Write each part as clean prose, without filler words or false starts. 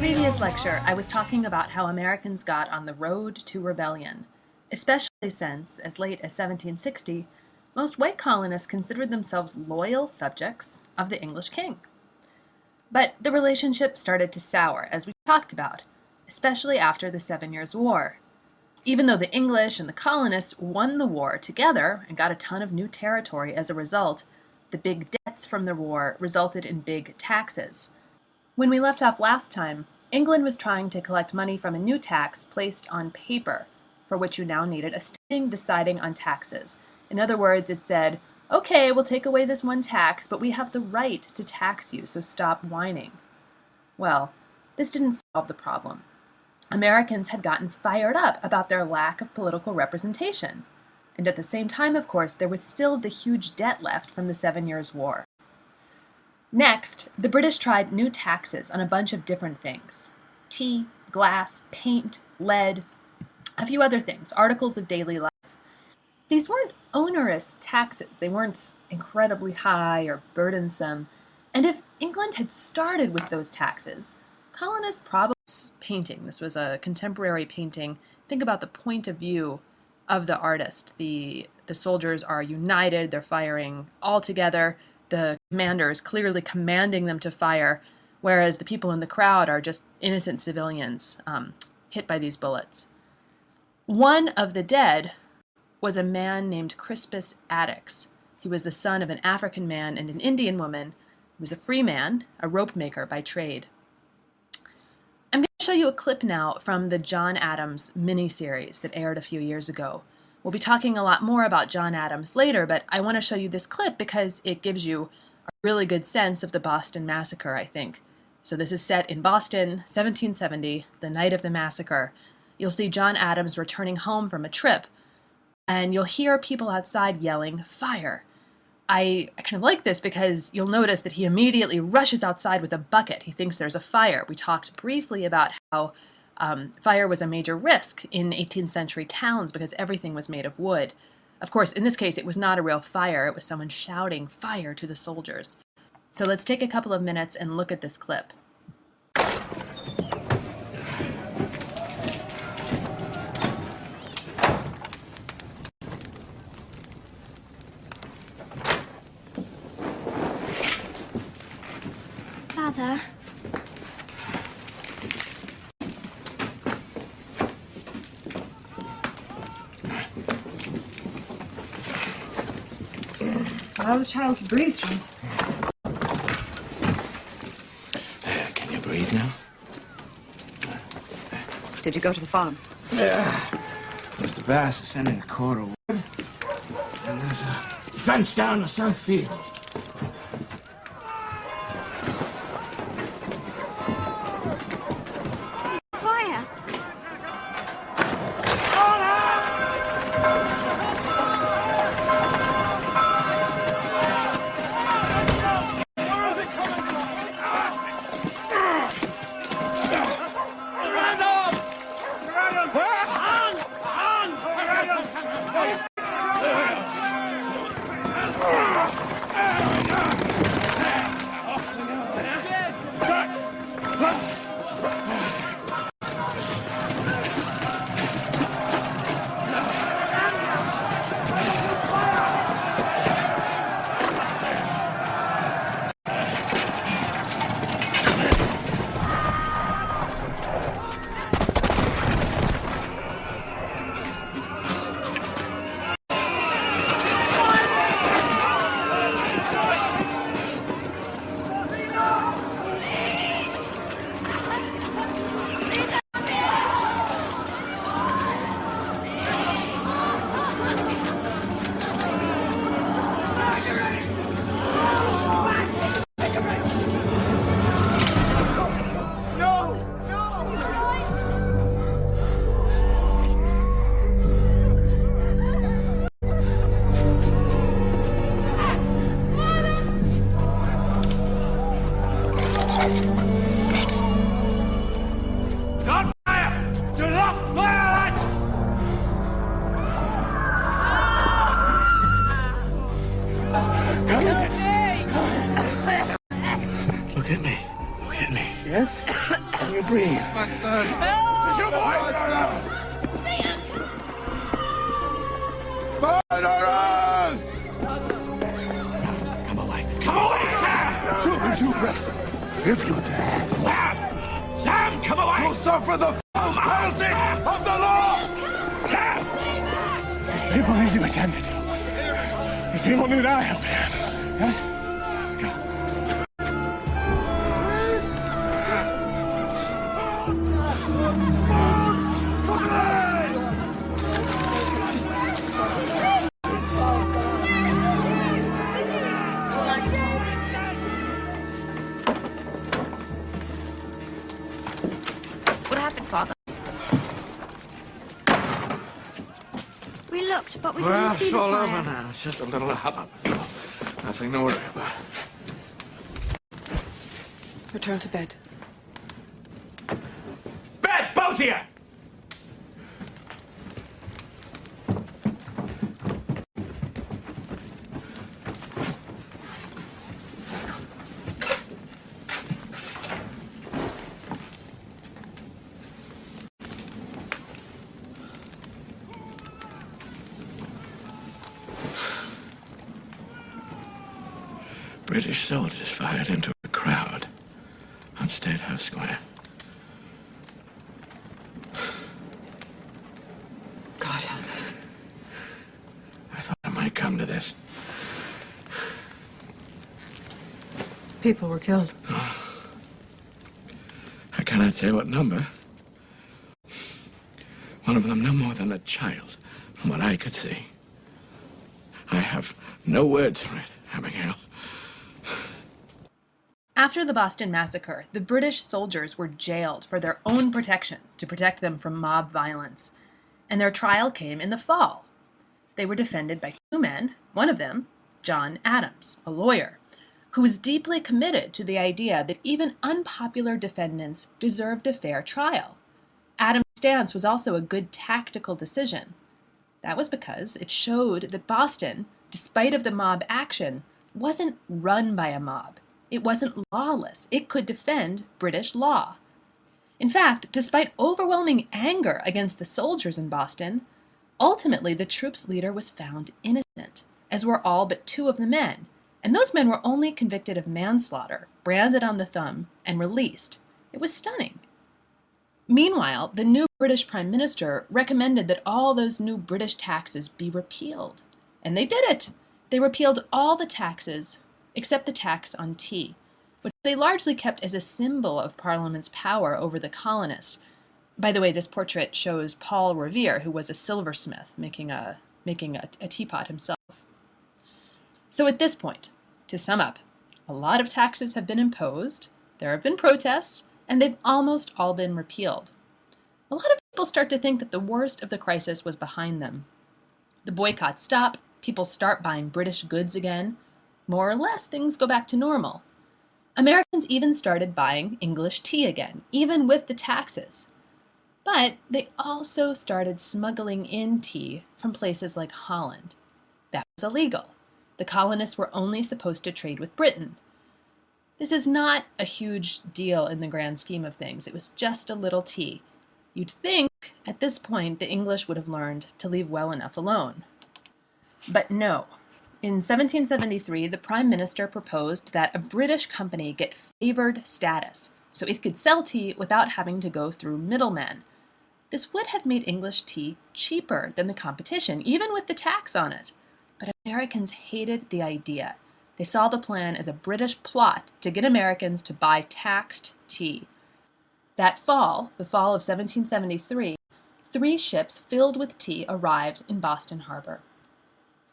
previous lecture, I was talking about how Americans got on the road to rebellion, especially since, as late as 1760, most white colonists considered themselves loyal subjects of the English king. But the relationship started to sour, as we talked about, especially after the 7 Years' War. Even though the English and the colonists won the war together and got a ton of new territory as a result, the big debts from the war resulted in big taxes. When we left off last time, England was trying to collect money from a new tax placed on paper, for which you now needed a standing deciding on taxes. In other words, it said, okay, we'll take away this one tax, but we have the right to tax you, so stop whining. Well, this didn't solve the problem. Americans had gotten fired up about their lack of political representation. And at the same time, of course, there was still the huge debt left from the 7 Years' War. Next, the British tried new taxes on a bunch of different things. Tea, glass, paint, lead, a few other things, articles of daily life. These weren't onerous taxes. They weren't incredibly high or burdensome. And if England had started with those taxes, colonists probably painting. This was a contemporary painting. Think about the point of view of the artist. The soldiers are united. They're firing all together. The commander is clearly commanding them to fire, whereas the people in the crowd are just innocent civilians hit by these bullets. One of the dead was a man named Crispus Attucks. He was the son of an African man and an Indian woman. He was a free man, a rope maker by trade. I'm going to show you a clip now from the John Adams miniseries that aired a few years ago. We'll be talking a lot more about John Adams later, but I want to show you this clip because it gives you a really good sense of the Boston Massacre, I think. So this is set in Boston, 1770, the night of the massacre. You'll see John Adams returning home from a trip, and you'll hear people outside yelling, "Fire!" I kind of like this because you'll notice that he immediately rushes outside with a bucket. He thinks there's a fire. We talked briefly about how fire was a major risk in 18th century towns because everything was made of wood. Of course, in this case, it was not a real fire. It was someone shouting fire to the soldiers. So let's take a couple of minutes and look at this clip. Father. Allow the child to breathe, John. Can you breathe now? Did you go to the farm? Yeah. Mr. Bass is sending a cord of wood, and there's a fence down the south field. Fire! Look at me. Look at me. Yes? Can you breathe? My son. Help! Is your boy? Murderers! Come away. Come away, Sam! Shoot me too, Preston. If you dare. Sam! Sam, come away! You'll suffer the full penalty of the law! Sam! These people need to be attended to. These people need our help, Sam. Yes? What happened, Father? We looked, but we Well, didn't see it's the all fire. over now. It's just a little hubbub. Nothing to worry about. Return to bed. Bed, both of you! British soldiers fired into a crowd on State House Square. God help us. I thought it might come to this. People were killed. I cannot say what number. One of them no more than a child, from what I could see. I have no words for it, Abigail. After the Boston Massacre, the British soldiers were jailed for their own protection to protect them from mob violence, and their trial came in the fall. They were defended by two men, one of them, John Adams, a lawyer, who was deeply committed to the idea that even unpopular defendants deserved a fair trial. Adams' stance was also a good tactical decision. That was because it showed that Boston, despite of the mob action, wasn't run by a mob. It wasn't lawless. It could defend British law. In fact, despite overwhelming anger against the soldiers in Boston, ultimately the troops' leader was found innocent, as were all but two of the men, and those men were only convicted of manslaughter, branded on the thumb, and released. It was stunning. Meanwhile, the new British Prime Minister recommended that all those new British taxes be repealed. And they did it. They repealed all the taxes except the tax on tea, which they largely kept as a symbol of Parliament's power over the colonists. By the way, this portrait shows Paul Revere, who was a silversmith, making a teapot himself. So at this point, to sum up, a lot of taxes have been imposed, there have been protests, and they've almost all been repealed. A lot of people start to think that the worst of the crisis was behind them. The boycotts stop, people start buying British goods again. More or less, things go back to normal. Americans even started buying English tea again, even with the taxes. But they also started smuggling in tea from places like Holland. That was illegal. The colonists were only supposed to trade with Britain. This is not a huge deal in the grand scheme of things. It was just a little tea. You'd think, at this point, the English would have learned to leave well enough alone. But no. In 1773, the Prime Minister proposed that a British company get favored status, so it could sell tea without having to go through middlemen. This would have made English tea cheaper than the competition, even with the tax on it. But Americans hated the idea. They saw the plan as a British plot to get Americans to buy taxed tea. That fall, the fall of 1773, 3 ships filled with tea arrived in Boston Harbor.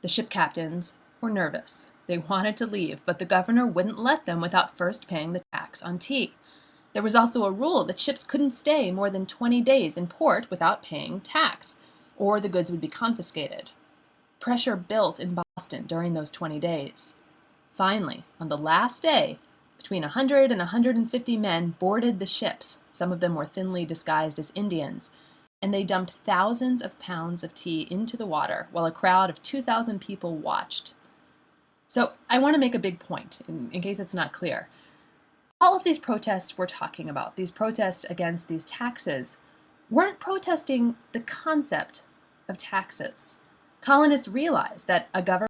The ship captains were nervous. They wanted to leave, but the governor wouldn't let them without first paying the tax on tea. There was also a rule that ships couldn't stay more than 20 days in port without paying tax, or the goods would be confiscated. Pressure built in Boston during those 20 days. Finally, on the last day, between 100 and 150 men boarded the ships. Some of them were thinly disguised as Indians, and they dumped thousands of pounds of tea into the water while a crowd of 2,000 people watched. So I want to make a big point, in case it's not clear. All of these protests we're talking about, these protests against these taxes, weren't protesting the concept of taxes. Colonists realized that a government